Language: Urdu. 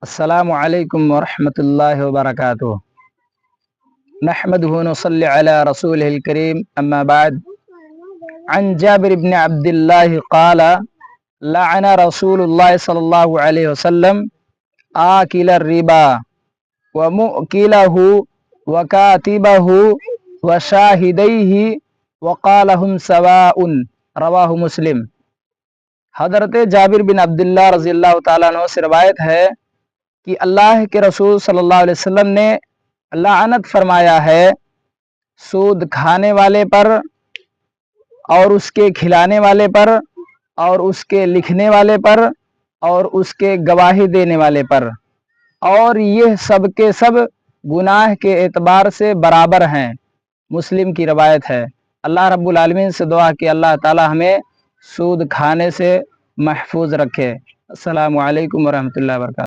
السلام علیکم ورحمۃ اللہ وبرکاتہ۔ نحمدہ ونصلی علی رسولہ الکریم، اما بعد، عن جابر بن عبد اللہ قال لعن رسول اللہ صلی اللہ علیہ وسلم آکل الربا ومؤکلہ وکاتبہ وشاہدیہ وقال ہم سواء، رواہ مسلم۔ حضرت جابر بن عبداللہ رضی اللہ تعالیٰ عنہ سے روایت ہے کہ اللہ کے رسول صلی اللہ علیہ وسلم نے لعنت فرمایا ہے سود کھانے والے پر اور اس کے کھلانے والے پر اور اس کے لکھنے والے پر اور اس کے گواہی دینے والے پر، اور یہ سب کے سب گناہ کے اعتبار سے برابر ہیں۔ مسلم کی روایت ہے۔ اللہ رب العالمین سے دعا کہ اللہ تعالی ہمیں سود کھانے سے محفوظ رکھے۔ السلام علیکم ورحمۃ اللہ وبرکاتہ۔